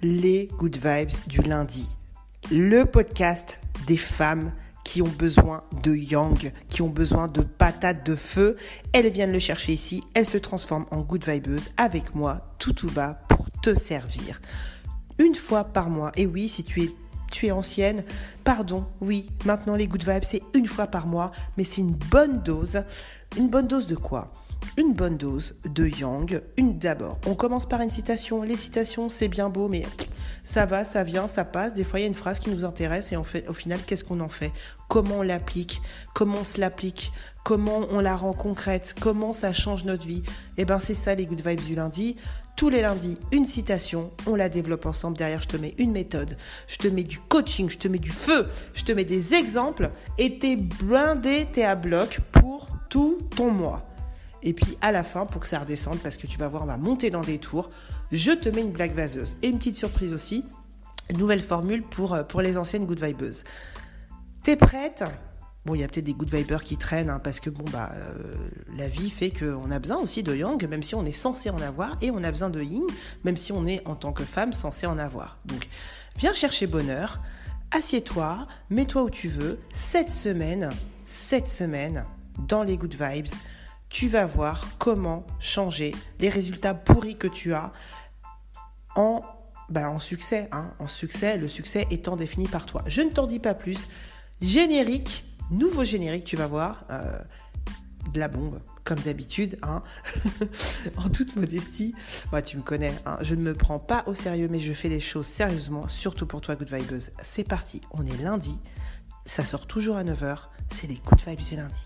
les Good Vibes du lundi. Le podcast des femmes qui ont besoin de yang, qui ont besoin de patates de feu. Elles viennent le chercher ici, elles se transforment en good vibeuse avec moi, tout bas, pour te servir. Une fois par mois, et oui, si tu es ancienne, pardon, oui, maintenant les good vibes, c'est une fois par mois, mais c'est une bonne dose. Une bonne dose de quoi ? Une bonne dose de yang. D'abord, on commence par une citation. Les citations, c'est bien beau, mais ça va, ça vient, ça passe. Des fois, il y a une phrase qui nous intéresse et au final, qu'est-ce qu'on en fait ? Comment on l'applique ? Comment on se l'applique ? Comment on la rend concrète ? Comment ça change notre vie ? Eh bien, c'est ça les good vibes du lundi. Tous les lundis, une citation, on la développe ensemble. Derrière, je te mets une méthode, je te mets du coaching, je te mets du feu, je te mets des exemples et t'es blindé, t'es à bloc pour tout ton mois. Et puis à la fin, pour que ça redescende, parce que tu vas voir, on va monter dans des tours, je te mets une blague vaseuse. Et une petite surprise aussi, nouvelle formule pour les anciennes good vibeuses. T'es prête ? Bon, il y a peut-être des good vibers qui traînent, parce que la vie fait qu'on a besoin aussi de yang, même si on est censé en avoir, et on a besoin de yin, même si on est en tant que femme censé en avoir. Donc, viens chercher bonheur, assieds-toi, mets-toi où tu veux. Cette semaine, dans les good vibes, tu vas voir comment changer les résultats pourris que tu as en succès. En succès, le succès étant défini par toi. Je ne t'en dis pas plus. Générique, nouveau générique, tu vas voir. De la bombe, comme d'habitude. En toute modestie. Tu me connais. Je ne me prends pas au sérieux, mais je fais les choses sérieusement, surtout pour toi, Good Vibeuse. C'est parti, on est lundi. Ça sort toujours à 9h. C'est les Good Vibes du lundi.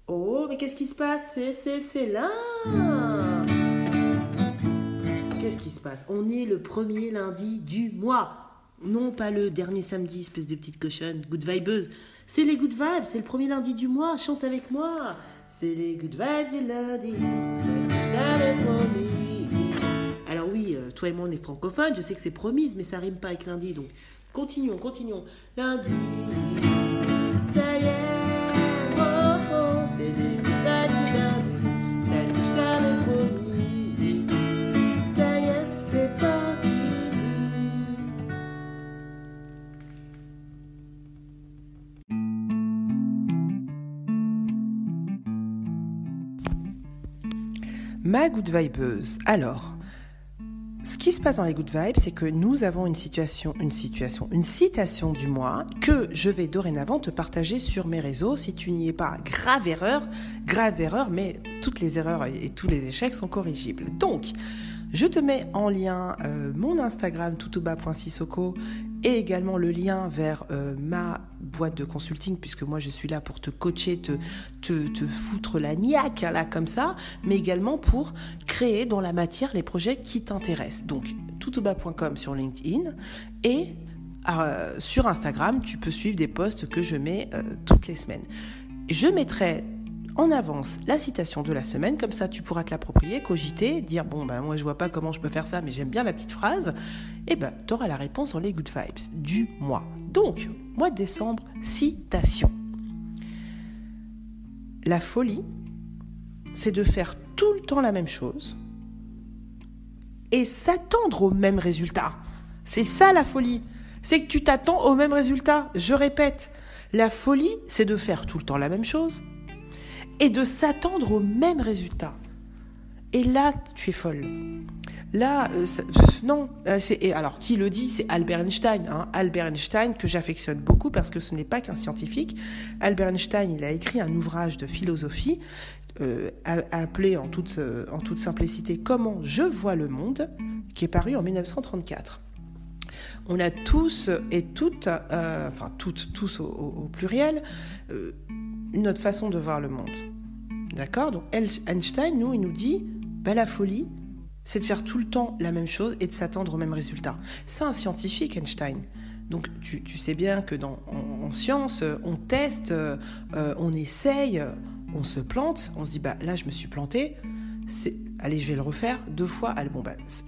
Oh, mais qu'est-ce qui se passe ? C'est là ! Qu'est-ce qui se passe ? On est le premier lundi du mois. Non, pas le dernier samedi, espèce de petite cochonne, good vibeuse. C'est les good vibes, c'est le premier lundi du mois. Chante avec moi. C'est les good vibes du lundi. C'est que je t'avais promis. Alors oui, toi et moi, on est francophones. Je sais que c'est promise, mais ça rime pas avec lundi. Donc, continuons. Lundi, ça y est. C'est les good vibes du lundi, celle que je t'avais promis. Ça y est, c'est parti. Ma good vibeuse. Alors, ce qui se passe dans les good vibes, c'est que nous avons une citation citation du mois que je vais dorénavant te partager sur mes réseaux. Si tu n'y es pas, grave erreur, mais toutes les erreurs et tous les échecs sont corrigibles. Donc, je te mets en lien mon Instagram toutouba.sissoko et également le lien vers ma boîte de consulting, puisque moi je suis là pour te coacher, te foutre la niaque là comme ça, mais également pour créer dans la matière les projets qui t'intéressent. Donc toutouba.com sur LinkedIn et sur Instagram, tu peux suivre des posts que je mets toutes les semaines. Je mettrai en avance la citation de la semaine, comme ça tu pourras te l'approprier, cogiter, dire moi je vois pas comment je peux faire ça, mais j'aime bien la petite phrase, et tu auras la réponse dans les good vibes du mois. Donc, mois de décembre, citation. La folie, c'est de faire tout le temps la même chose et s'attendre au même résultat. C'est ça la folie, c'est que tu t'attends au même résultat. Je répète, la folie, c'est de faire tout le temps la même chose et de s'attendre au même résultat. Et là, tu es folle. Là, non. Alors, qui le dit ? C'est Albert Einstein. Albert Einstein, que j'affectionne beaucoup parce que ce n'est pas qu'un scientifique. Albert Einstein, il a écrit un ouvrage de philosophie appelé en toute simplicité « Comment je vois le monde », qui est paru en 1934. On a tous et toutes, tous au pluriel, notre façon de voir le monde. D'accord ? Donc Einstein, il nous dit la folie, c'est de faire tout le temps la même chose et de s'attendre au même résultat. C'est un scientifique, Einstein. Donc tu sais bien que en science, on teste, on essaye, on se plante, on se dit là je me suis planté, allez je vais le refaire 2 fois,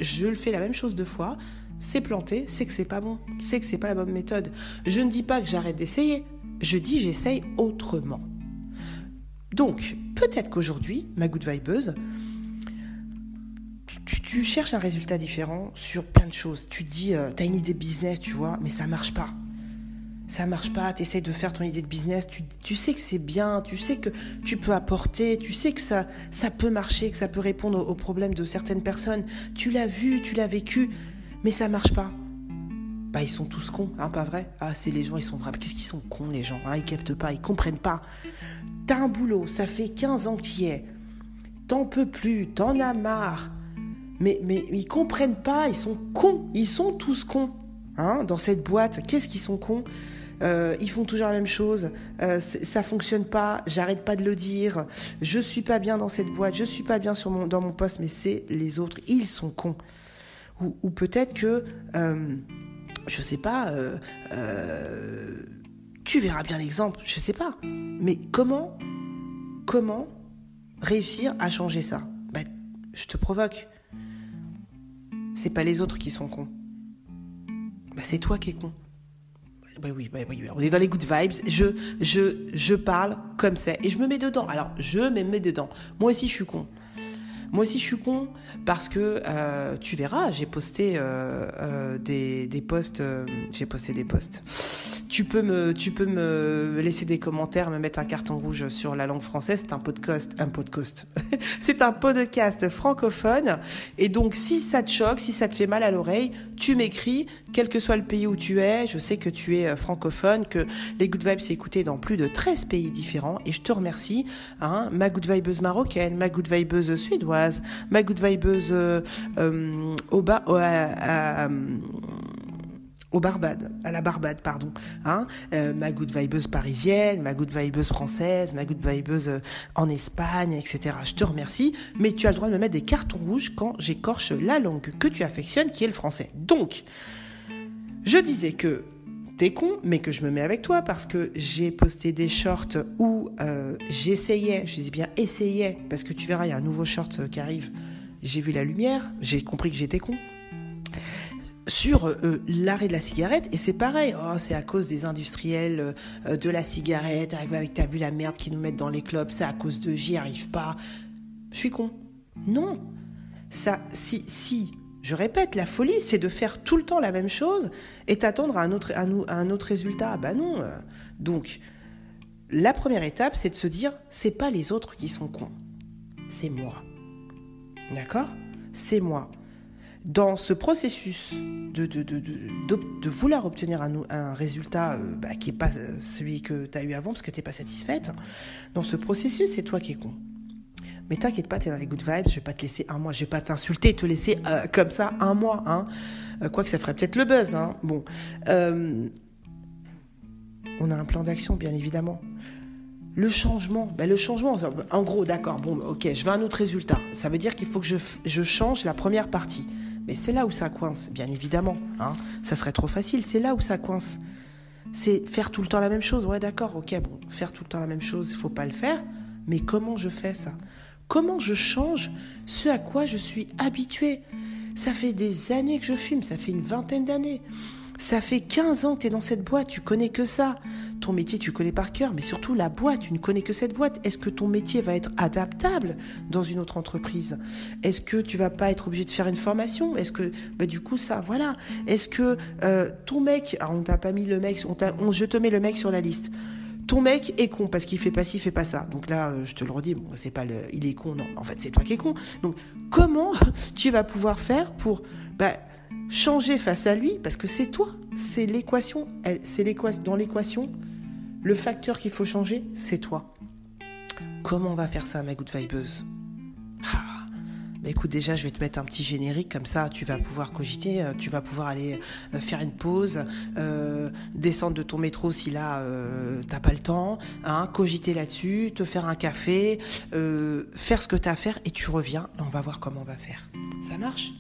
je le fais la même chose 2 fois, c'est planté, c'est que c'est pas bon, c'est que c'est pas la bonne méthode. Je ne dis pas que j'arrête d'essayer, je dis j'essaye autrement. Donc, peut-être qu'aujourd'hui, ma good vibeuse, tu cherches un résultat différent sur plein de choses. Tu te dis, t'as une idée de business, tu vois, mais ça marche pas. Ça marche pas, tu essaies de faire ton idée de business, tu sais que c'est bien, tu sais que tu peux apporter, tu sais que ça peut marcher, que ça peut répondre aux problèmes de certaines personnes. Tu l'as vu, tu l'as vécu, mais ça marche pas. Bah ils sont tous cons, hein, pas vrai? Ah c'est les gens, ils sont vraiment... Qu'est-ce qu'ils sont cons les gens, hein, ils captent pas, ils comprennent pas. T'as un boulot, ça fait 15 ans que tu y es. T'en peux plus, t'en as marre. Mais ils comprennent pas, ils sont cons, ils sont tous cons. Hein, dans cette boîte, qu'est-ce qu'ils sont cons? Ils font toujours la même chose, ça fonctionne pas, j'arrête pas de le dire, je suis pas bien dans cette boîte, je suis pas bien dans mon poste, mais c'est les autres, ils sont cons. Ou peut-être que, je sais pas, tu verras bien l'exemple, je sais pas. Mais comment réussir à changer ça? Bah, je te provoque. C'est pas les autres qui sont cons. Bah, c'est toi qui es con. Bah oui, on est dans les good vibes. Je parle comme ça et je me mets dedans. Alors, je me mets dedans. Moi aussi, je suis con. Moi aussi, je suis con parce que tu verras, j'ai posté des posts. J'ai posté des posts. Tu peux me laisser des commentaires, me mettre un carton rouge sur la langue française. C'est un podcast. C'est un podcast francophone. Et donc, si ça te choque, si ça te fait mal à l'oreille, tu m'écris, quel que soit le pays où tu es. Je sais que tu es francophone, que les Good Vibes c'est écouté dans plus de 13 pays différents. Et je te remercie. Hein, ma Good Vibeuse marocaine, ma Good Vibeuse suédoise, ma Good Vibeuse à la Barbade, pardon, hein, ma good vibeuse parisienne, ma good vibeuse française, ma good vibeuse en Espagne, etc. Je te remercie, mais tu as le droit de me mettre des cartons rouges quand j'écorche la langue que tu affectionnes, qui est le français. Donc, je disais que t'es con, mais que je me mets avec toi parce que j'ai posté des shorts où j'essayais, je dis bien essayais, parce que tu verras, il y a un nouveau short qui arrive. J'ai vu la lumière, j'ai compris que j'étais con. Sur l'arrêt de la cigarette, et c'est pareil, c'est à cause des industriels de la cigarette, avec t'as vu la merde qu'ils nous mettent dans les clubs, c'est à cause de j'y arrive pas. Je suis con. Non. Ça, si, je répète, la folie, c'est de faire tout le temps la même chose et t'attendre à un autre résultat. Bah non. Donc, la première étape, c'est de se dire, c'est pas les autres qui sont cons. C'est moi. D'accord ? C'est moi. Dans ce processus de vouloir obtenir un résultat qui n'est pas celui que tu as eu avant parce que tu n'es pas satisfaite, dans ce processus, c'est toi qui es con. Mais t'inquiète pas, tu es dans les good vibes, je vais pas te laisser un mois, je vais pas t'insulter, te laisser comme ça un mois. Hein. Quoique ça ferait peut-être le buzz. Hein. Bon, on a un plan d'action, bien évidemment. Le changement, en gros, d'accord, bon, ok, je veux un autre résultat. Ça veut dire qu'il faut que je change la première partie. Mais c'est là où ça coince, bien évidemment. Hein. Ça serait trop facile, c'est là où ça coince. C'est faire tout le temps la même chose. Ouais, d'accord, ok, bon, faire tout le temps la même chose, il ne faut pas le faire. Mais comment je fais ça ? Comment je change ce à quoi je suis habituée ? Ça fait des années que je fume, ça fait une vingtaine d'années. Ça fait 15 ans que tu es dans cette boîte, tu connais que ça. Ton métier, tu connais par cœur, mais surtout la boîte, tu ne connais que cette boîte. Est-ce que ton métier va être adaptable dans une autre entreprise ? Est-ce que tu vas pas être obligé de faire une formation ? Est-ce que, du coup, ça, voilà. Est-ce que ton mec, alors on t'a pas mis le mec, je te mets le mec sur la liste. Ton mec est con parce qu'il fait pas ci, il fait pas ça. Donc là, je te le redis, bon, c'est pas il est con, non. En fait, c'est toi qui es con. Donc, comment tu vas pouvoir faire pour, changer face à lui, parce que c'est toi, c'est l'équation, dans l'équation, le facteur qu'il faut changer, c'est toi. Comment on va faire ça, ma good vibeuse ? Écoute, déjà, je vais te mettre un petit générique, comme ça, tu vas pouvoir cogiter, tu vas pouvoir aller faire une pause, descendre de ton métro si là, t'as pas le temps, hein, cogiter là-dessus, te faire un café, faire ce que t'as à faire, et tu reviens, et on va voir comment on va faire. Ça marche ?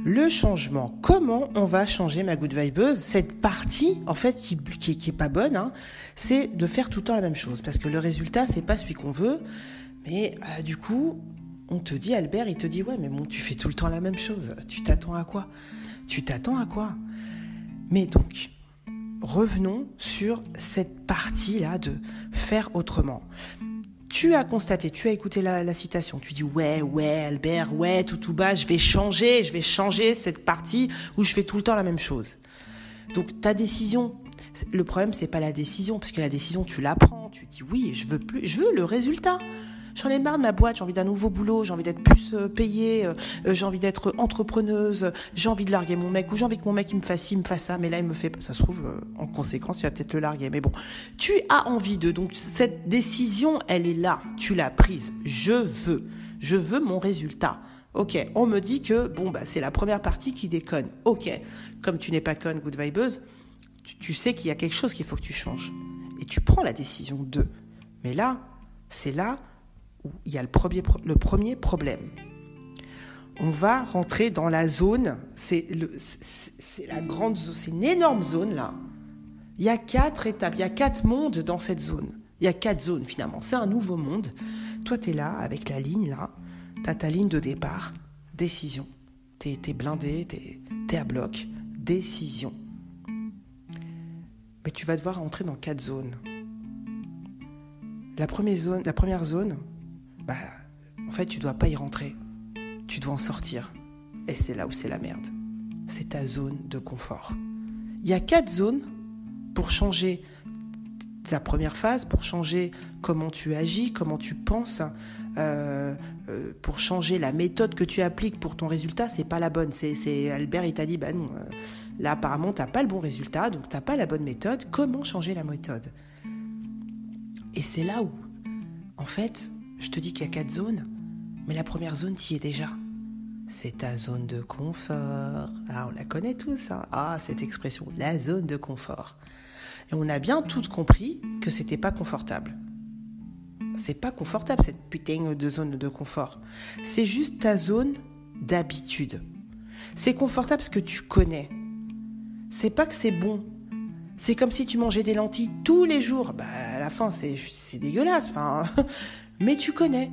Le changement, comment on va changer ma good vibeuse ? Cette partie, en fait, qui est pas bonne, hein, c'est de faire tout le temps la même chose. Parce que le résultat, c'est pas celui qu'on veut. Mais du coup, On te dit, Albert, il te dit, ouais, mais bon, tu fais tout le temps la même chose. Tu t'attends à quoi ? Mais donc, revenons sur cette partie-là de faire autrement. Tu as constaté, tu as écouté la citation, tu dis ouais Albert, ouais tout bas, je vais changer cette partie où je fais tout le temps la même chose. Donc ta décision, le problème c'est pas la décision, parce que la décision tu la prends, tu dis oui, je veux le résultat. J'en ai marre de ma boîte, j'ai envie d'un nouveau boulot, j'ai envie d'être plus payée, j'ai envie d'être entrepreneuse, j'ai envie de larguer mon mec, ou j'ai envie que mon mec il me fasse ça, mais là il me fait, ça se trouve, en conséquence, tu vas peut-être le larguer. Mais bon, tu as envie donc cette décision, elle est là, tu l'as prise. Je veux mon résultat. Ok, on me dit que, c'est la première partie qui déconne. Ok, comme tu n'es pas conne, good vibeuse, tu sais qu'il y a quelque chose qu'il faut que tu changes. Et tu prends la décision de. Mais là, c'est là où il y a le premier problème. On va rentrer dans la zone, c'est la grande zone, c'est une énorme zone là. Il y a 4 étapes, il y a 4 mondes dans cette zone. Il y a 4 zones finalement, c'est un nouveau monde. Toi t'es là avec la ligne là, t'as ta ligne de départ, décision. T'es blindé, t'es à bloc, décision. Mais tu vas devoir rentrer dans 4 zones. La première zone, en fait, tu dois pas y rentrer. Tu dois en sortir. Et c'est là où c'est la merde. C'est ta zone de confort. Il y a 4 zones pour changer ta première phase, pour changer comment tu agis, comment tu penses, pour changer la méthode que tu appliques pour ton résultat, c'est pas la bonne. C'est Albert, il t'a dit, non, là apparemment t'as pas le bon résultat, donc t'as pas la bonne méthode. Comment changer la méthode ? Et c'est là où, en fait, je te dis qu'il y a 4 zones, mais la première zone, t'y es déjà. C'est ta zone de confort. Ah, on la connaît tous, hein. Ah, cette expression, la zone de confort. Et on a bien toutes compris que c'était pas confortable. C'est pas confortable, cette putain de zone de confort. C'est juste ta zone d'habitude. C'est confortable parce que tu connais. C'est pas que c'est bon. C'est comme si tu mangeais des lentilles tous les jours. À la fin, c'est dégueulasse. Mais tu connais.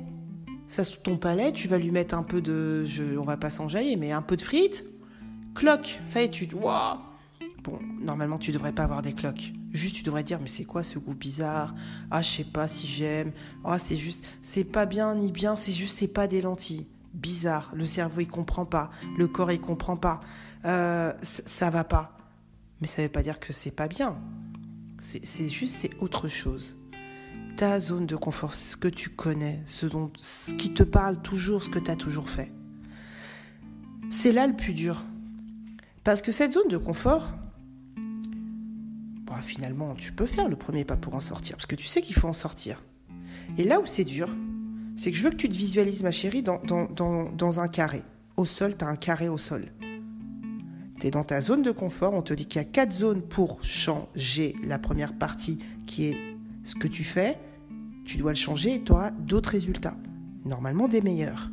Ça, sous ton palais, tu vas lui mettre un peu de... on va pas s'enjailler, mais un peu de frites. Cloque. Ça y est, Waouh. Bon, normalement, tu devrais pas avoir des cloques. Juste, tu devrais dire, mais c'est quoi ce goût bizarre ? Ah, je sais pas si j'aime. Ah, c'est juste... C'est pas bien ni bien, c'est pas des lentilles. Bizarre. Le cerveau, il comprend pas. Le corps, il comprend pas. Ça va pas. Mais ça veut pas dire que c'est pas bien. C'est autre chose. Ta zone de confort, ce que tu connais, ce qui te parle toujours, ce que tu as toujours fait. C'est là le plus dur. Parce que cette zone de confort, finalement, tu peux faire le premier pas pour en sortir. Parce que tu sais qu'il faut en sortir. Et là où c'est dur, c'est que je veux que tu te visualises, ma chérie, dans un carré. Au sol, tu as un carré au sol. Tu es dans ta zone de confort, on te dit qu'il y a 4 zones pour changer la première partie qui est ce que tu fais, tu dois le changer et tu auras d'autres résultats, normalement des meilleurs.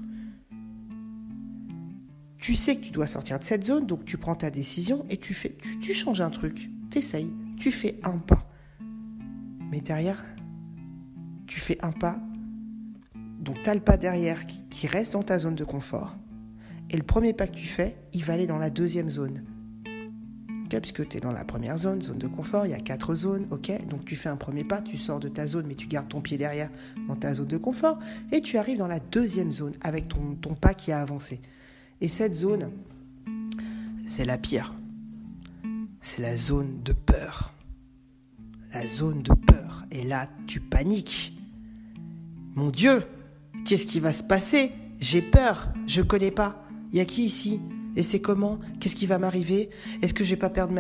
Tu sais que tu dois sortir de cette zone, donc tu prends ta décision et tu changes un truc, t'essayes, tu fais un pas. Mais derrière, tu fais un pas, donc tu as le pas derrière qui reste dans ta zone de confort. Et le premier pas que tu fais, il va aller dans la deuxième zone. Okay, puisque tu es dans la première zone de confort, il y a 4 zones, ok. Donc tu fais un premier pas, tu sors de ta zone, mais tu gardes ton pied derrière dans ta zone de confort, et tu arrives dans la deuxième zone avec ton pas qui a avancé. Et cette zone, c'est la pire. C'est la zone de peur. La zone de peur. Et là, tu paniques. Mon Dieu, qu'est-ce qui va se passer ? J'ai peur, je connais pas. Il y a qui ici ? Et c'est comment ? Qu'est-ce qui va m'arriver ? Est-ce que je vais pas perdre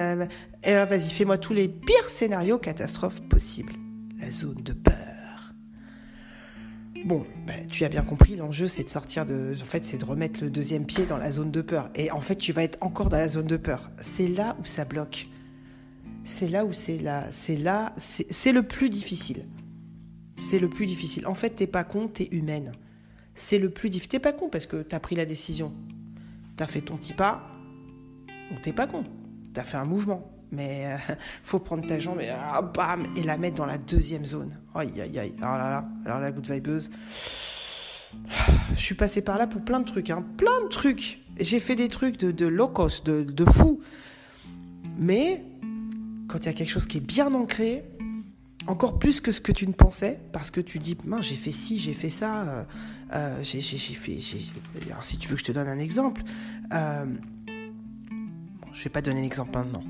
vas-y, fais-moi tous les pires scénarios catastrophes possibles. La zone de peur. Bon, tu as bien compris, l'enjeu c'est de sortir c'est de remettre le deuxième pied dans la zone de peur. Et en fait, tu vas être encore dans la zone de peur. C'est là où ça bloque. C'est là où c'est le plus difficile. C'est le plus difficile. En fait, t'es pas con, t'es humaine. C'est le plus difficile. T'es pas con parce que t'as pris la décision. T'as fait ton petit pas, donc t'es pas con. T'as fait un mouvement. Mais faut prendre ta jambe et bam, et la mettre dans la deuxième zone. Aïe, aïe, aïe. Alors là, la good vibeuse. Je suis passée par là pour plein de trucs, plein de trucs. J'ai fait des trucs de low cost, de fou. Mais quand il y a quelque chose qui est bien ancré, encore plus que ce que tu ne pensais, parce que tu dis, mince, j'ai fait ci, j'ai fait ça, Alors si tu veux que je te donne un exemple, je vais pas donner l'exemple maintenant.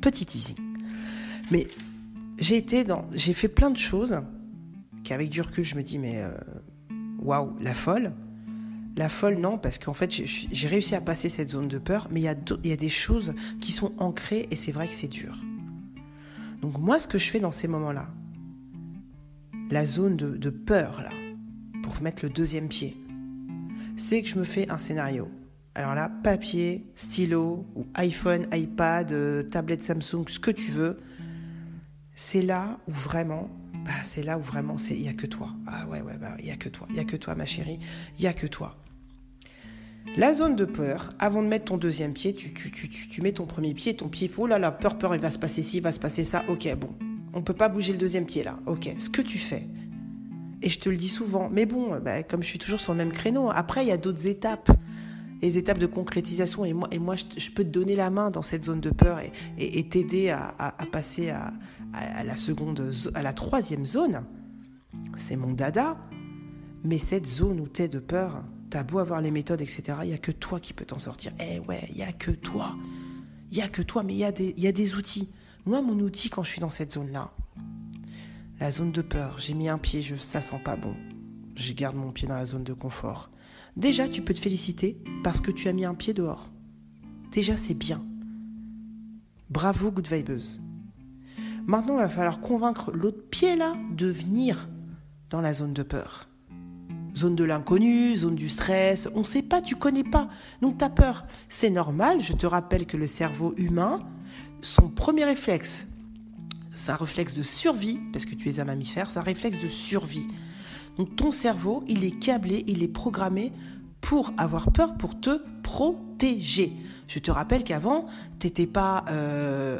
Petit teasing. Mais j'ai fait plein de choses qu'avec du recul, je me dis, mais waouh, la folle, non, parce qu'en fait, j'ai réussi à passer cette zone de peur, mais il y a des choses qui sont ancrées et c'est vrai que c'est dur. Donc moi, ce que je fais dans ces moments-là, la zone de peur, là, pour mettre le deuxième pied, c'est que je me fais un scénario. Alors là, papier, stylo, ou iPhone, iPad, tablette Samsung, ce que tu veux, c'est là où vraiment, il n'y a que toi. Ah ouais, il n'y a que toi, ma chérie, il n'y a que toi. La zone de peur, avant de mettre ton deuxième pied, tu mets ton premier pied, ton pied, oh là là, peur, il va se passer ci, il va se passer ça, ok, bon, on peut pas bouger le deuxième pied là, ok, ce que tu fais, et je te le dis souvent, mais bon, comme je suis toujours sur le même créneau, après il y a d'autres étapes, les étapes de concrétisation, et moi je peux te donner la main dans cette zone de peur et t'aider à passer à la troisième zone, c'est mon dada, mais cette zone où t'es de peur, t'as beau avoir les méthodes, etc., il n'y a que toi qui peux t'en sortir. Eh ouais, il n'y a que toi. Il n'y a que toi, mais il y a des outils. Moi, mon outil, quand je suis dans cette zone-là, la zone de peur, j'ai mis un pied, ça sent pas bon. Je garde mon pied dans la zone de confort. Déjà, tu peux te féliciter parce que tu as mis un pied dehors. Déjà, c'est bien. Bravo, good vibeuse. Maintenant, il va falloir convaincre l'autre pied-là de venir dans la zone de peur. Zone de l'inconnu, zone du stress, on ne sait pas, tu ne connais pas, donc tu as peur. C'est normal, je te rappelle que le cerveau humain, son premier réflexe, c'est un réflexe de survie, parce que tu es un mammifère, c'est un réflexe de survie. Donc ton cerveau, il est câblé, il est programmé pour avoir peur, pour te protéger. Je te rappelle qu'avant, tu n'étais pas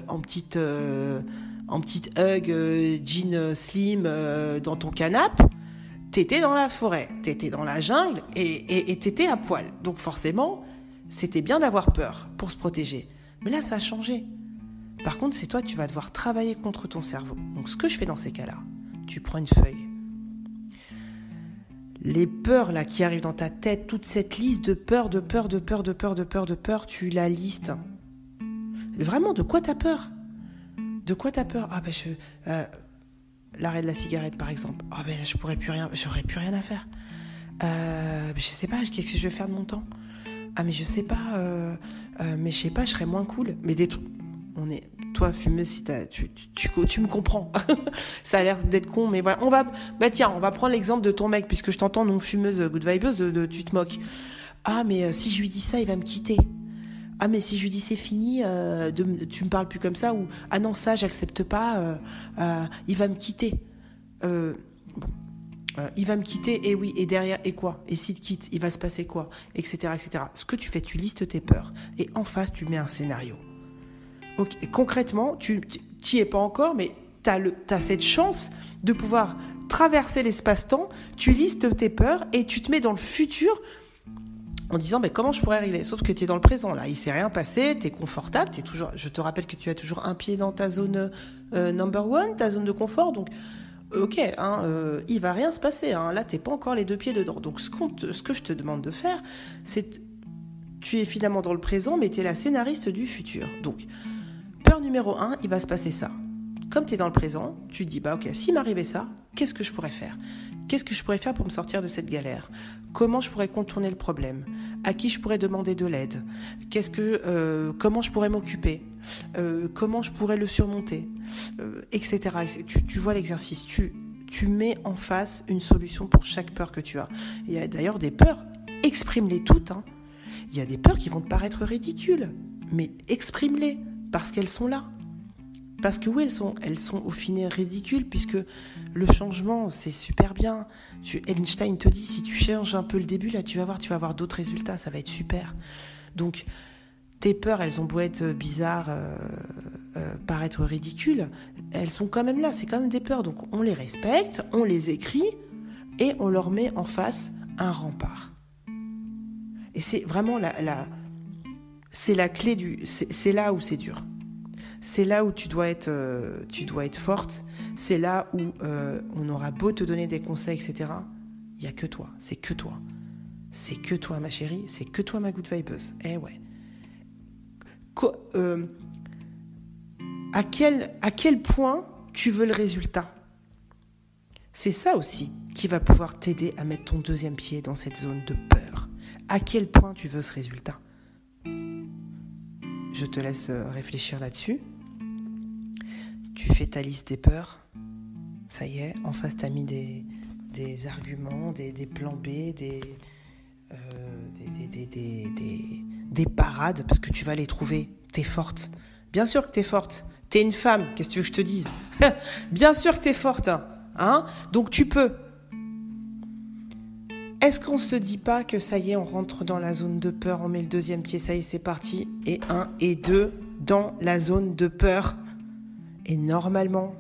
en petite hug, jean slim dans ton canapé. T'étais dans la forêt, t'étais dans la jungle et t'étais à poil. Donc forcément, c'était bien d'avoir peur pour se protéger. Mais là, ça a changé. Par contre, c'est toi, tu vas devoir travailler contre ton cerveau. Donc ce que je fais dans ces cas-là, tu prends une feuille. Les peurs là qui arrivent dans ta tête, toute cette liste de peur, tu la listes. Vraiment, de quoi t'as peur ? L'arrêt de la cigarette, par exemple. J'aurais plus rien à faire. Je sais pas, qu'est-ce que je vais faire de mon temps ? Mais je sais pas, je serais moins cool. Mais toi, fumeuse, si tu me comprends. Ça a l'air d'être con, mais voilà. On va prendre l'exemple de ton mec, puisque je t'entends non fumeuse, good vibeuse, tu te moques. Mais si je lui dis ça, il va me quitter. Mais si je lui dis c'est fini, tu me parles plus comme ça, ou non, ça j'accepte pas, il va me quitter. Il va me quitter, et oui, et derrière, et quoi ? Et s'il te quitte, il va se passer quoi ? Etc., etc. Ce que tu fais, tu listes tes peurs, et en face, tu mets un scénario. Okay. Concrètement, tu n'y es pas encore, mais t'as cette chance de pouvoir traverser l'espace-temps, tu listes tes peurs, et tu te mets dans le futur, en disant comment je pourrais régler, sauf que tu es dans le présent là, il s'est rien passé, tu es confortable, je te rappelle que tu as toujours un pied dans ta zone number one, ta zone de confort, donc ok, il va rien se passer, là t'es pas encore les deux pieds dedans, donc ce que je te demande de faire, c'est tu es finalement dans le présent, mais tu es la scénariste du futur. Donc peur numéro 1, il va se passer ça. Comme tu es dans le présent, tu dis ok, s'il m'arrivait ça, qu'est-ce que je pourrais faire ? Qu'est-ce que je pourrais faire pour me sortir de cette galère ? Comment je pourrais contourner le problème ? À qui je pourrais demander de l'aide ? Comment je pourrais m'occuper ? Comment je pourrais le surmonter ? Etc. Tu vois l'exercice. Tu mets en face une solution pour chaque peur que tu as. Il y a d'ailleurs des peurs, exprime-les toutes. Il y a des peurs qui vont te paraître ridicules, mais exprime-les parce qu'elles sont là. Parce que oui, elles sont au final ridicules, puisque le changement, c'est super bien. Einstein te dit, si tu changes un peu le début, là, tu vas avoir d'autres résultats, ça va être super. Donc, tes peurs, elles ont beau être bizarres, paraître ridicules, elles sont quand même là, c'est quand même des peurs. Donc, on les respecte, on les écrit, et on leur met en face un rempart. Et c'est vraiment c'est la clé c'est là où c'est dur. C'est là où tu dois être forte. C'est là où on aura beau te donner des conseils, etc. Il n'y a que toi. C'est que toi. C'est que toi, ma chérie. C'est que toi, ma good vibeuse. Eh ouais. À quel point tu veux le résultat? C'est ça aussi qui va pouvoir t'aider à mettre ton deuxième pied dans cette zone de peur. À quel point tu veux ce résultat? Je te laisse réfléchir là-dessus. Tu fais ta liste des peurs. Ça y est, en face, tu as mis des arguments, des plans B, des parades, parce que tu vas les trouver. T'es forte. Bien sûr que t'es forte. T'es une femme, qu'est-ce que tu veux que je te dise? Bien sûr que t'es forte. Hein? Donc tu peux. Est-ce qu'on se dit pas que ça y est, on rentre dans la zone de peur, on met le deuxième pied, ça y est, c'est parti, et 1 et 2 dans la zone de peur. Et normalement,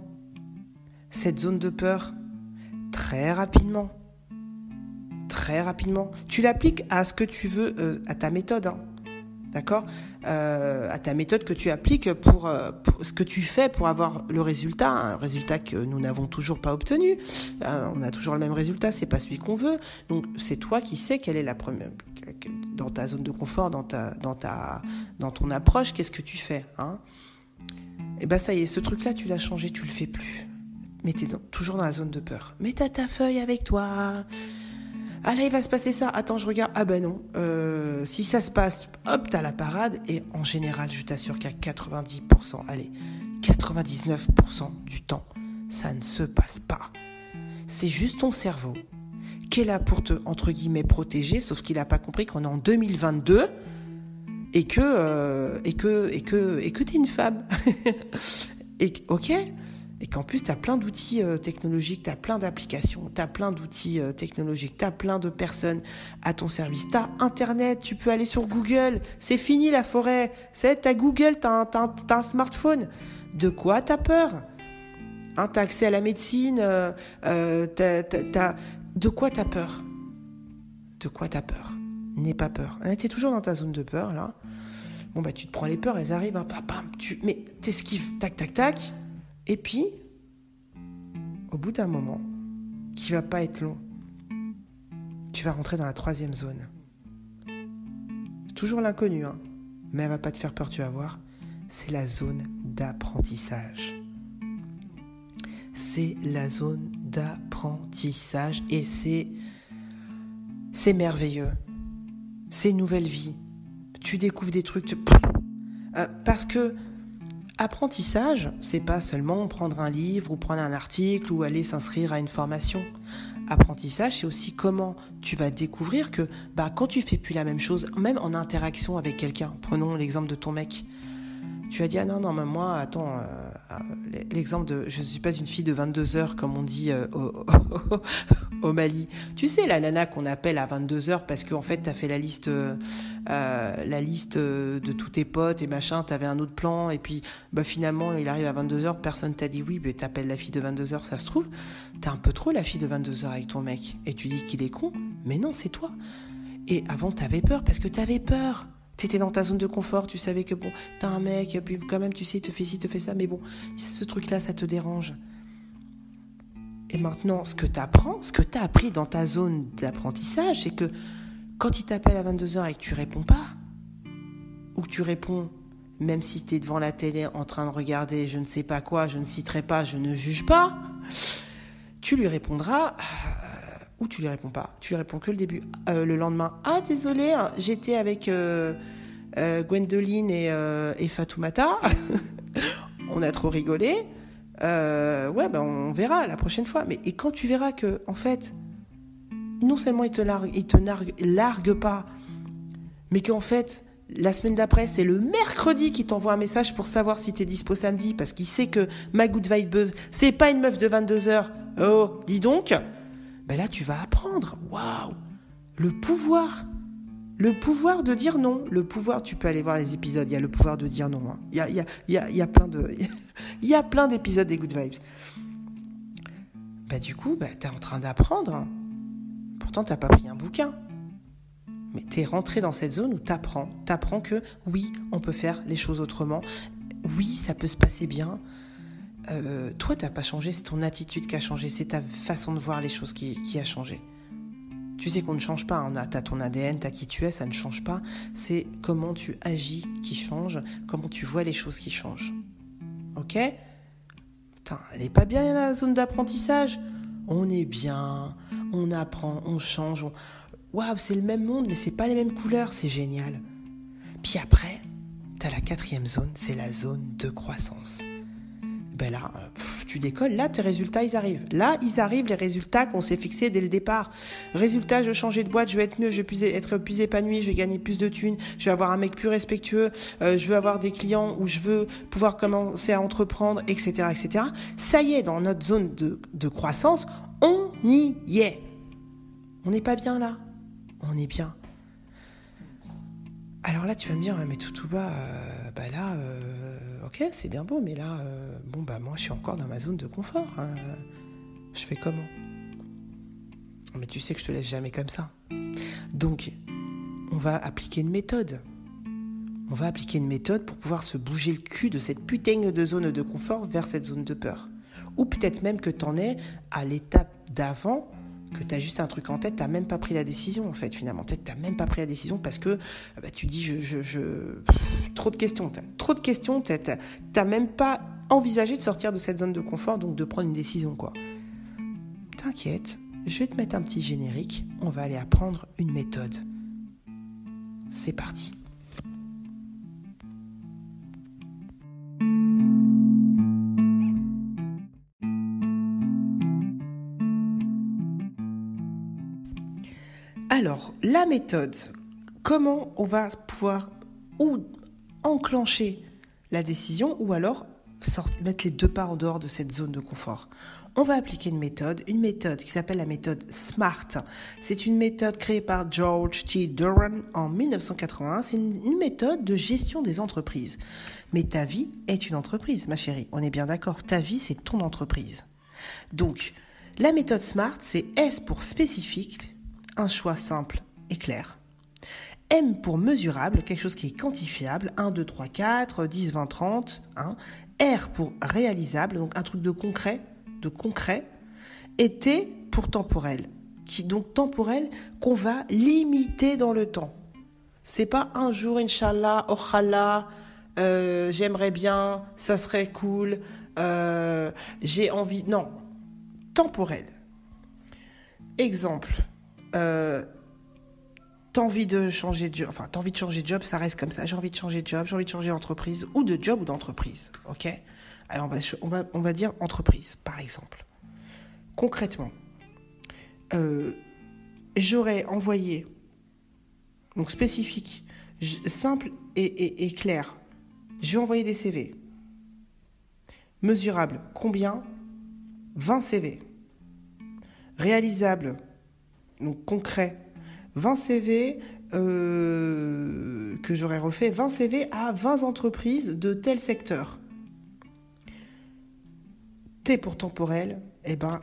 cette zone de peur, très rapidement, tu l'appliques à ce que tu veux, à ta méthode, hein, d'accord, à ta méthode que tu appliques pour ce que tu fais pour avoir le résultat, un résultat que nous n'avons toujours pas obtenu. On a toujours le même résultat, c'est pas celui qu'on veut. Donc c'est toi qui sais quelle est la première, dans ta zone de confort, dans ton approche, qu'est-ce que tu fais, hein? Et ben ça y est, ce truc-là, tu l'as changé, tu le fais plus. Mais t'es toujours dans la zone de peur. Mais t'as ta feuille avec toi. Ah là, il va se passer ça. Attends, je regarde. Ah ben non. Si ça se passe, hop, t'as la parade. Et en général, je t'assure qu'à 90%, allez, 99% du temps, ça ne se passe pas. C'est juste ton cerveau qui est là pour te, entre guillemets, protéger, sauf qu'il n'a pas compris qu'on est en 2022 et que t'es une femme. Ok. Et qu'en plus, tu as plein d'outils technologiques, tu as plein d'applications, tu as plein d'outils technologiques, tu as plein de personnes à ton service. Tu as Internet, tu peux aller sur Google. C'est fini la forêt. Tu as Google, tu as un smartphone. De quoi tu as peur, hein, tu as accès à la médecine. De quoi tu as peur? De quoi tu as peur? N'aie pas peur. Tu es toujours dans ta zone de peur, là. Bon, bah, tu te prends les peurs, elles arrivent. Hein, mais t'esquives, tac, tac, tac. Et puis, au bout d'un moment, qui va pas être long, tu vas rentrer dans la troisième zone. C'est toujours l'inconnu, hein, mais elle va pas te faire peur, tu vas voir. C'est la zone d'apprentissage. C'est la zone d'apprentissage et c'est merveilleux. C'est une nouvelle vie. Tu découvres des trucs. Parce que apprentissage, c'est pas seulement prendre un livre ou prendre un article ou aller s'inscrire à une formation. Apprentissage, c'est aussi comment tu vas découvrir que quand tu fais plus la même chose, même en interaction avec quelqu'un, prenons l'exemple de ton mec, tu as dit ah non mais moi attends, l'exemple de je ne suis pas une fille de 22 heures comme on dit au Mali. Tu sais la nana qu'on appelle à 22 heures parce qu'en fait t'as fait la liste de tous tes potes et machin, t'avais un autre plan et puis finalement il arrive à 22 heures, personne t'a dit oui, mais t'appelles la fille de 22 heures, ça se trouve t'es un peu trop la fille de 22 heures avec ton mec et tu dis qu'il est con, mais non c'est toi. Et avant t'avais peur parce que t'avais peur. T'étais dans ta zone de confort, tu savais que bon, t'as un mec, puis quand même, tu sais, il te fait ci, il te fait ça, mais bon, ce truc-là, ça te dérange. Et maintenant, ce que t'as appris dans ta zone d'apprentissage, c'est que quand il t'appelle à 22h et que tu réponds pas, ou que tu réponds, même si t'es devant la télé en train de regarder je ne sais pas quoi, je ne citerai pas, je ne juge pas, tu lui répondras... ou tu lui réponds pas, tu lui réponds que le début. Le lendemain, désolé, j'étais avec Gwendoline et Fatoumata, on a trop rigolé, on verra la prochaine fois. Et quand tu verras que, en fait, non seulement il te largue pas, mais qu'en fait, la semaine d'après, c'est le mercredi qui t'envoie un message pour savoir si t'es dispo samedi, parce qu'il sait que ma good vibeuse, c'est pas une meuf de 22h. Oh, dis donc. Là, tu vas apprendre. Waouh! Le pouvoir de dire non. Le pouvoir, tu peux aller voir les épisodes, il y a le pouvoir de dire non. Hein. Il y a plein de... il y a plein d'épisodes des Good Vibes. Du coup, t'es en train d'apprendre. Hein. Pourtant, t'as pas pris un bouquin. Mais t'es rentré dans cette zone où t'apprends que oui, on peut faire les choses autrement. Oui, ça peut se passer bien. Toi, t'as pas changé, c'est ton attitude qui a changé, c'est ta façon de voir les choses qui a changé. Tu sais qu'on ne change pas, t'as ton ADN, t'as qui tu es, ça ne change pas. C'est comment tu agis qui change, comment tu vois les choses qui changent. Ok ? Putain, elle est pas bien la zone d'apprentissage. On est bien, on apprend, on change. Waouh, c'est le même monde, mais c'est pas les mêmes couleurs, c'est génial. Puis après, t'as la 4e zone, c'est la zone de croissance. Ben là, tu décolles, là tes résultats ils arrivent. Là ils arrivent les résultats qu'on s'est fixés dès le départ. Résultat, je vais changer de boîte, je vais être mieux, je vais être plus épanoui, je vais gagner plus de thunes, je vais avoir un mec plus respectueux, je veux avoir des clients où je veux pouvoir commencer à entreprendre, etc., etc. Ça y est, dans notre zone de croissance, on y est. On n'est pas bien là. On est bien. Alors là, tu vas me dire, mais tout bas, ok, c'est bien beau, mais là, moi, je suis encore dans ma zone de confort. Hein. Je fais comment ? Mais tu sais que je te laisse jamais comme ça. Donc, on va appliquer une méthode. On va appliquer une méthode pour pouvoir se bouger le cul de cette putain de zone de confort vers cette zone de peur. Ou peut-être même que t'en es à l'étape d'avant, que tu as juste un truc en tête, tu n'as même pas pris la décision, en fait, finalement. Peut-être tu n'as même pas pris la décision parce que tu dis, trop de questions. Trop de questions, tu n'as même pas envisagé de sortir de cette zone de confort, donc de prendre une décision, quoi. T'inquiète, je vais te mettre un petit générique, on va aller apprendre une méthode. C'est parti. Alors, la méthode, comment on va pouvoir ou enclencher la décision ou alors mettre les deux pas en dehors de cette zone de confort. On va appliquer une méthode qui s'appelle la méthode SMART. C'est une méthode créée par George T. Doran en 1981. C'est une méthode de gestion des entreprises. Mais ta vie est une entreprise, ma chérie. On est bien d'accord. Ta vie, c'est ton entreprise. Donc, la méthode SMART, c'est S pour spécifique, un choix simple et clair. M pour mesurable, quelque chose qui est quantifiable, 1, 2, 3, 4, 10, 20, 30. Hein. R pour réalisable, donc un truc de concret. Et T pour temporel, donc temporel qu'on va limiter dans le temps. C'est pas un jour, Inch'Allah, Ochallah, j'aimerais bien, ça serait cool, j'ai envie... Non, temporel. Exemple... t'as envie de changer de job, ça reste comme ça. J'ai envie de changer de job, j'ai envie de changer d'entreprise, ou de job ou d'entreprise, ok ? Alors, on va dire entreprise, par exemple. Concrètement, j'aurais envoyé, donc spécifique, simple et clair, j'ai envoyé des CV. Mesurable, combien ? 20 CV. Réalisable, donc concret, 20 CV que j'aurais refait, 20 CV à 20 entreprises de tel secteur. T pour temporel,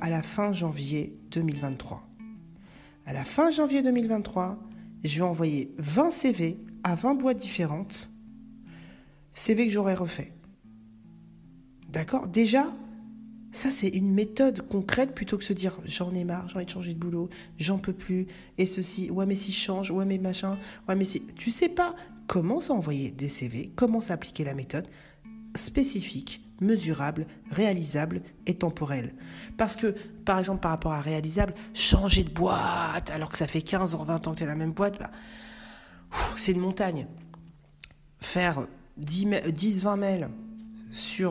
à la fin janvier 2023. À la fin janvier 2023, je vais envoyer 20 CV à 20 boîtes différentes, CV que j'aurais refait. D'accord ? Déjà, ça, c'est une méthode concrète plutôt que se dire « j'en ai marre, j'ai envie de changer de boulot, j'en peux plus, et ceci, ouais mais si je change, ouais mais machin, ouais mais si... » Tu sais pas, commence à envoyer des CV, commence à appliquer la méthode spécifique, mesurable, réalisable et temporelle. Parce que, par exemple, par rapport à réalisable, changer de boîte, alors que ça fait 15 ans, 20 ans que tu es la même boîte, c'est une montagne. Faire 10-20 mails,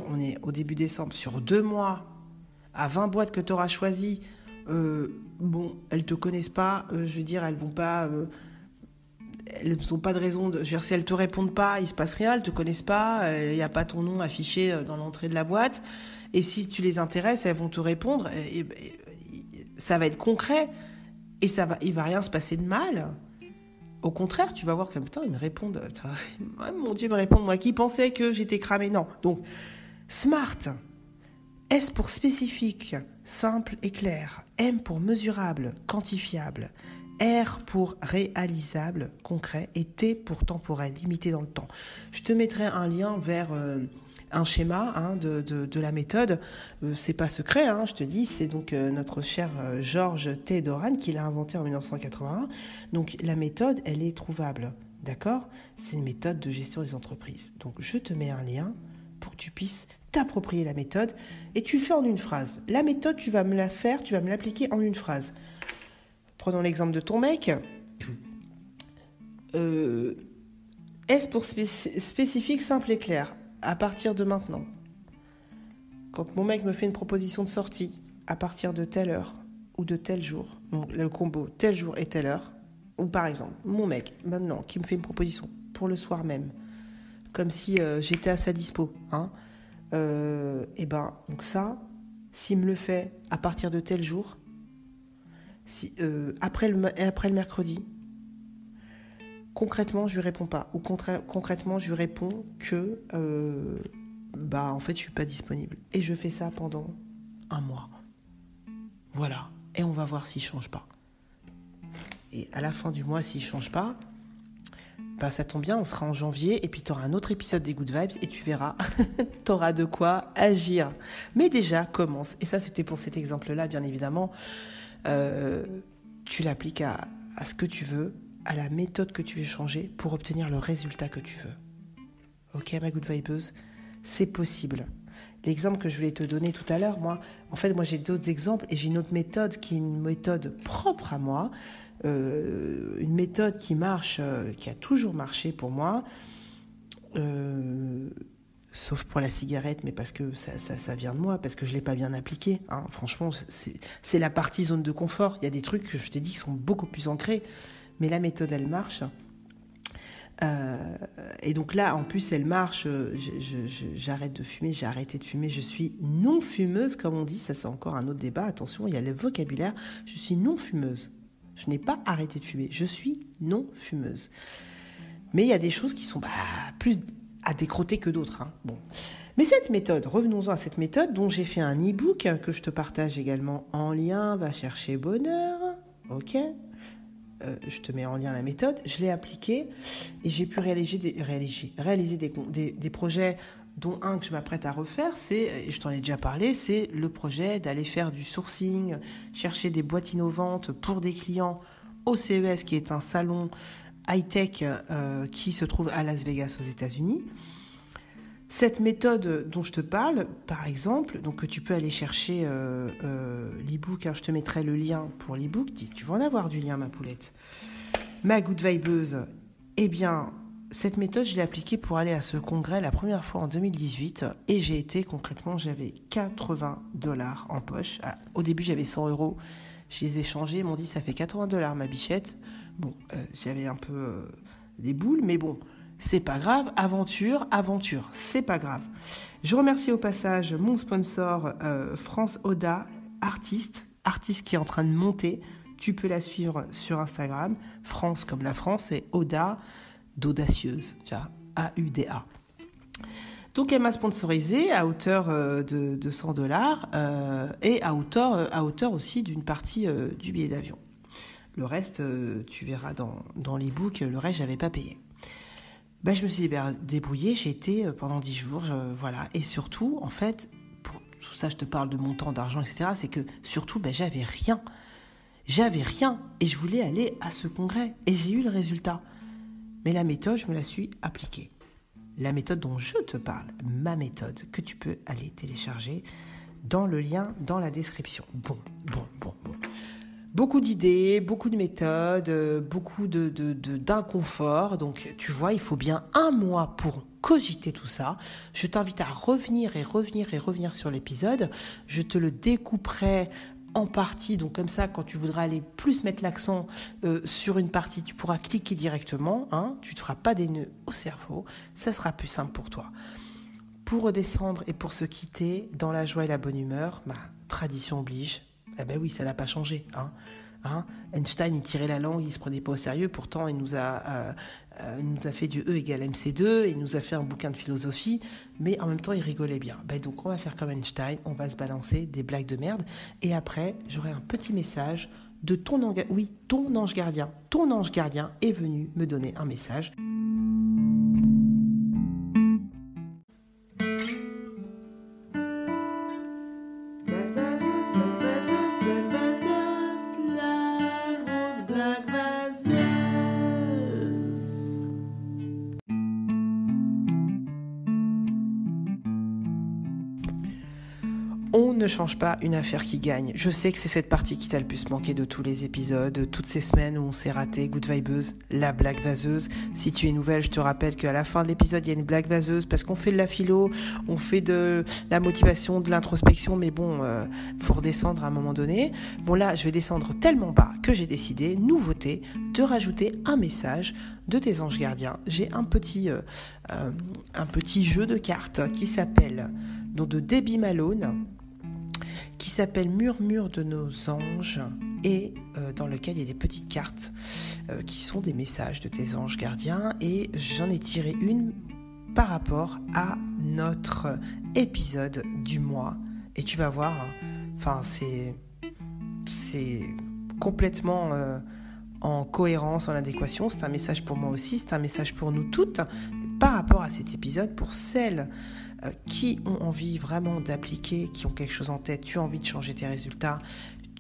on est au début décembre, sur 2 mois, à 20 boîtes que tu auras choisies, elles te connaissent pas, elles vont pas... elles n'ont pas de raison si elles te répondent pas, il se passe rien, elles te connaissent pas, il n'y a pas ton nom affiché dans l'entrée de la boîte. Et si tu les intéresses, elles vont te répondre. Et ça va être concret. Et il va rien se passer de mal. Au contraire, tu vas voir que putain, ils me répondent. Mon Dieu, ils me répondent. Moi qui pensais que j'étais cramé. Non. Donc, SMART. S pour spécifique, simple et clair. M pour mesurable, quantifiable. R pour réalisable, concret. Et T pour temporel, limité dans le temps. Je te mettrai un lien vers un schéma de la méthode. C'est pas secret, je te dis. C'est donc notre cher Georges T. Doran qui l'a inventé en 1981. Donc la méthode, elle est trouvable. D'accord ? C'est une méthode de gestion des entreprises. Donc je te mets un lien pour que tu puisses t'approprier la méthode et tu fais en une phrase. La méthode, tu vas me la faire, tu vas me l'appliquer en une phrase. Prenons l'exemple de ton mec. S pour spécifique, simple et clair. À partir de maintenant. Quand mon mec me fait une proposition de sortie, à partir de telle heure ou de tel jour, donc le combo tel jour et telle heure, ou par exemple, mon mec, maintenant, qui me fait une proposition pour le soir même, comme si j'étais à sa dispo, et ben, donc ça, s'il me le fait à partir de tel jour, après le mercredi, concrètement, je lui réponds pas. Ou concrètement, je lui réponds que, en fait, je suis pas disponible. Et je fais ça pendant un mois. Voilà. Et on va voir s'il change pas. Et à la fin du mois, s'il change pas, ça tombe bien, on sera en janvier et puis tu auras un autre épisode des Good Vibes et tu verras, tu auras de quoi agir. Mais déjà, commence. Et ça, c'était pour cet exemple-là, bien évidemment. Tu l'appliques à ce que tu veux, à la méthode que tu veux changer pour obtenir le résultat que tu veux. Ok, ma Good Vibeuse, c'est possible. L'exemple que je voulais te donner tout à l'heure, moi j'ai d'autres exemples et j'ai une autre méthode qui est une méthode propre à moi. Une méthode qui marche, qui a toujours marché pour moi, sauf pour la cigarette, mais parce que ça vient de moi, parce que je ne l'ai pas bien appliqué. Franchement, c'est la partie zone de confort. Il y a des trucs que je t'ai dit qui sont beaucoup plus ancrés, mais la méthode, elle marche. Et donc là, en plus, elle marche. J'arrête de fumer, j'ai arrêté de fumer. Je suis non-fumeuse, comme on dit. Ça, c'est encore un autre débat. Attention, il y a le vocabulaire. Je suis non-fumeuse. Je n'ai pas arrêté de fumer. Je suis non-fumeuse. Mais il y a des choses qui sont plus à décrotter que d'autres. Bon. Mais cette méthode, revenons-en à cette méthode dont j'ai fait un e-book que je te partage également en lien. Va chercher bonheur. Ok. Je te mets en lien la méthode. Je l'ai appliquée et j'ai pu réaliser des projets dont un que je m'apprête à refaire, et je t'en ai déjà parlé, c'est le projet d'aller faire du sourcing, chercher des boîtes innovantes pour des clients au CES, qui est un salon high-tech qui se trouve à Las Vegas aux États-Unis. Cette méthode dont je te parle, par exemple, donc que tu peux aller chercher l'e-book, je te mettrai le lien pour l'e-book, tu vas en avoir du lien, ma poulette. Ma Good Vibeuse, eh bien, cette méthode, je l'ai appliquée pour aller à ce congrès la première fois en 2018 et j'ai été, concrètement, j'avais $80 en poche. Au début, j'avais 100 €. Je les ai changés, ils m'ont dit ça fait $80 ma bichette. Bon, j'avais un peu des boules, mais bon, c'est pas grave. Aventure, c'est pas grave. Je remercie au passage mon sponsor France Oda, artiste qui est en train de monter. Tu peux la suivre sur Instagram, France comme la France et Oda, d'audacieuse, A-U-D-A. Donc elle m'a sponsorisé à hauteur de $100 et à hauteur aussi d'une partie du billet d'avion. Le reste, tu verras dans l'e-book, le reste, j'avais pas payé. Je me suis débrouillée, j'ai été pendant 10 jours, voilà. Et surtout, en fait, pour tout ça, je te parle de montant d'argent, etc., c'est que surtout, j'avais rien. J'avais rien et je voulais aller à ce congrès et j'ai eu le résultat. Mais la méthode, je me la suis appliquée. La méthode dont je te parle, ma méthode, que tu peux aller télécharger dans le lien dans la description. Bon. Beaucoup d'idées, beaucoup de méthodes, beaucoup d'inconfort. Donc, tu vois, il faut bien un mois pour cogiter tout ça. Je t'invite à revenir sur l'épisode. Je te le découperai en partie, donc comme ça, quand tu voudras aller plus mettre l'accent sur une partie, tu pourras cliquer directement, tu ne te feras pas des nœuds au cerveau, ça sera plus simple pour toi. Pour redescendre et pour se quitter dans la joie et la bonne humeur, tradition oblige, oui, ça n'a pas changé. Einstein, il tirait la langue, il ne se prenait pas au sérieux, pourtant il nous a il nous a fait du E égale MC2, il nous a fait un bouquin de philosophie, mais en même temps, il rigolait bien. Donc, on va faire comme Einstein, on va se balancer des blagues de merde. Et après, j'aurai un petit message de ton ange gardien. Ton ange gardien est venu me donner un message. On ne change pas une affaire qui gagne. Je sais que c'est cette partie qui t'a le plus manqué de tous les épisodes, toutes ces semaines où on s'est raté. Good Vibeuse, la blague vaseuse. Si tu es nouvelle, je te rappelle qu'à la fin de l'épisode, il y a une blague vaseuse parce qu'on fait de la philo, on fait de la motivation, de l'introspection, mais bon, faut redescendre à un moment donné. Bon là, je vais descendre tellement bas que j'ai décidé, nouveauté, de rajouter un message de tes anges gardiens. J'ai un petit jeu de cartes qui s'appelle, donc de Debbie Malone, qui s'appelle Murmure de nos anges et dans lequel il y a des petites cartes qui sont des messages de tes anges gardiens, et j'en ai tiré une par rapport à notre épisode du mois et tu vas voir, c'est complètement en cohérence, en adéquation. C'est un message pour moi aussi, c'est un message pour nous toutes par rapport à cet épisode, pour celles qui ont envie vraiment d'appliquer, qui ont quelque chose en tête, tu as envie de changer tes résultats,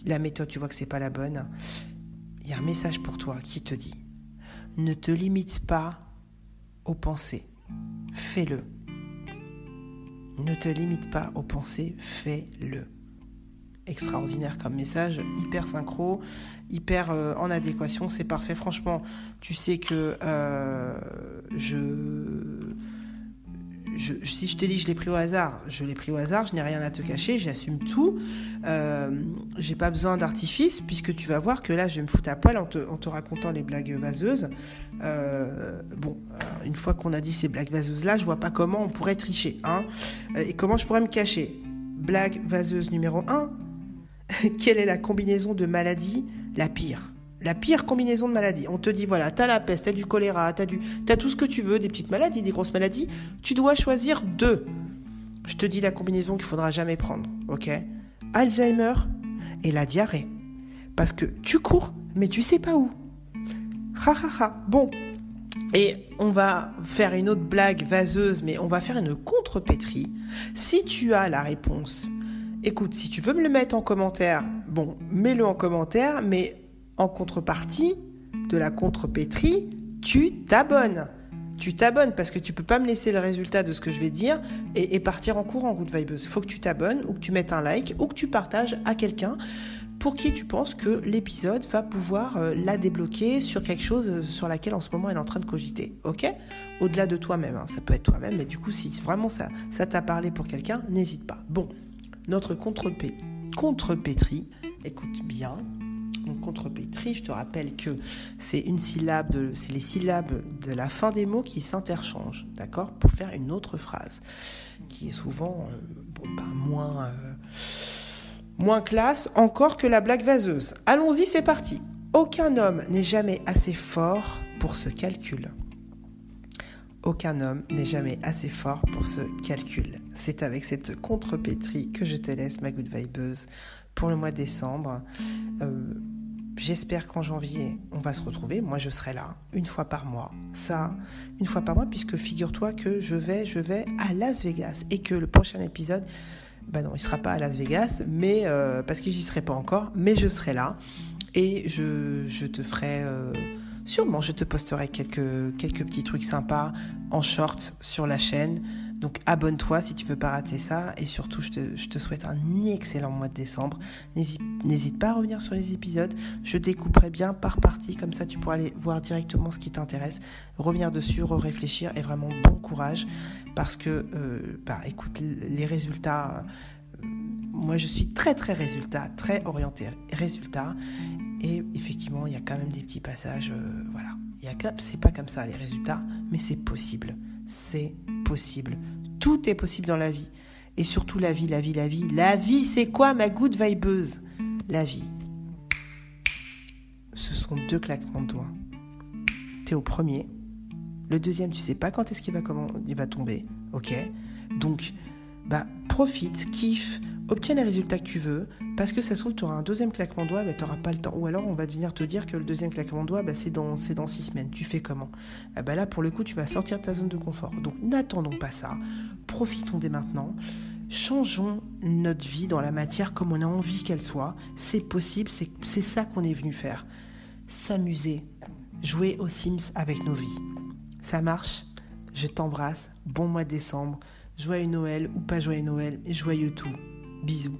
la méthode, tu vois que c'est pas la bonne. Il y a un message pour toi qui te dit: ne te limite pas aux pensées, fais-le. Ne te limite pas aux pensées, fais-le. Extraordinaire comme message, hyper synchro, hyper en adéquation, c'est parfait. Franchement, tu sais que si je t'ai dit que je l'ai pris au hasard, je l'ai pris au hasard, je n'ai rien à te cacher, j'assume tout. J'ai pas besoin d'artifice, puisque tu vas voir que là, je vais me foutre à poil en te racontant les blagues vaseuses. Une fois qu'on a dit ces blagues vaseuses-là, je vois pas comment on pourrait tricher. Et comment je pourrais me cacher. Blague vaseuse numéro 1. Quelle est la combinaison de maladies la pire ? La pire combinaison de maladies. On te dit, voilà, t'as la peste, t'as du choléra, t'as tout ce que tu veux, des petites maladies, des grosses maladies. Tu dois choisir 2. Je te dis la combinaison qu'il faudra jamais prendre, ok ? Alzheimer et la diarrhée. Parce que tu cours, mais tu sais pas où. Bon. Et on va faire une autre blague vaseuse, mais on va faire une contrepétrie. Si tu as la réponse, écoute, si tu veux me le mettre en commentaire, bon, mets-le en commentaire, mais en contrepartie de la contrepétrie, tu t'abonnes. Tu t'abonnes parce que tu peux pas me laisser le résultat de ce que je vais dire et partir en courant, Good Vibeuse. Il faut que tu t'abonnes ou que tu mettes un like ou que tu partages à quelqu'un pour qui tu penses que l'épisode va pouvoir la débloquer sur quelque chose sur laquelle en ce moment elle est en train de cogiter. Ok ? Au-delà de toi-même, ça peut être toi-même, mais du coup, si vraiment ça t'a parlé pour quelqu'un, n'hésite pas. Bon, notre contrepétrie, écoute bien. Donc, contrepétrie, je te rappelle que c'est c'est les syllabes de la fin des mots qui s'interchangent, d'accord, pour faire une autre phrase, qui est souvent moins classe encore que la blague vaseuse. Allons-y, c'est parti. Aucun homme n'est jamais assez fort pour ce calcul. Aucun homme n'est jamais assez fort pour ce calcul. C'est avec cette contrepétrie que je te laisse, ma Good Vibeuse, pour le mois de décembre. J'espère qu'en janvier, on va se retrouver. Moi, je serai là, une fois par mois. Une fois par mois, puisque figure-toi que je vais à Las Vegas. Et que le prochain épisode, non, il ne sera pas à Las Vegas, mais parce que j'y serai pas encore, mais je serai là. Et je te ferai... sûrement, je te posterai quelques petits trucs sympas en short sur la chaîne. Donc abonne-toi si tu veux pas rater ça. Et surtout, je te souhaite un excellent mois de décembre. N'hésite pas à revenir sur les épisodes. Je découperai bien par partie. Comme ça, tu pourras aller voir directement ce qui t'intéresse. Revenir dessus, réfléchir. Et vraiment, bon courage. Parce que, écoute, les résultats... moi, je suis très, très résultat. Très orienté résultat. Et effectivement, il y a quand même des petits passages... voilà. C'est pas comme ça, les résultats. Mais c'est possible. C'est possible. Tout est possible dans la vie. Et surtout la vie. La vie, c'est quoi, ma Good Vibeuse ? La vie. Ce sont 2 claquements de doigts. T'es au premier, Le deuxième, tu sais pas quand est-ce il va tomber. Ok ? Donc, profite, kiffe, obtiens les résultats que tu veux, parce que ça se trouve, tu auras un deuxième claquement de doigts, tu n'auras pas le temps. Ou alors, on va venir te dire que le deuxième claquement de doigts, c'est dans 6 semaines. Tu fais comment ? Là, pour le coup, tu vas sortir de ta zone de confort. Donc, n'attendons pas ça. Profitons dès maintenant. Changeons notre vie dans la matière comme on a envie qu'elle soit. C'est possible, c'est ça qu'on est venu faire. S'amuser, jouer aux Sims avec nos vies. Ça marche ? Je t'embrasse. Bon mois de décembre. Joyeux Noël ou pas joyeux Noël, joyeux tout. Bisous.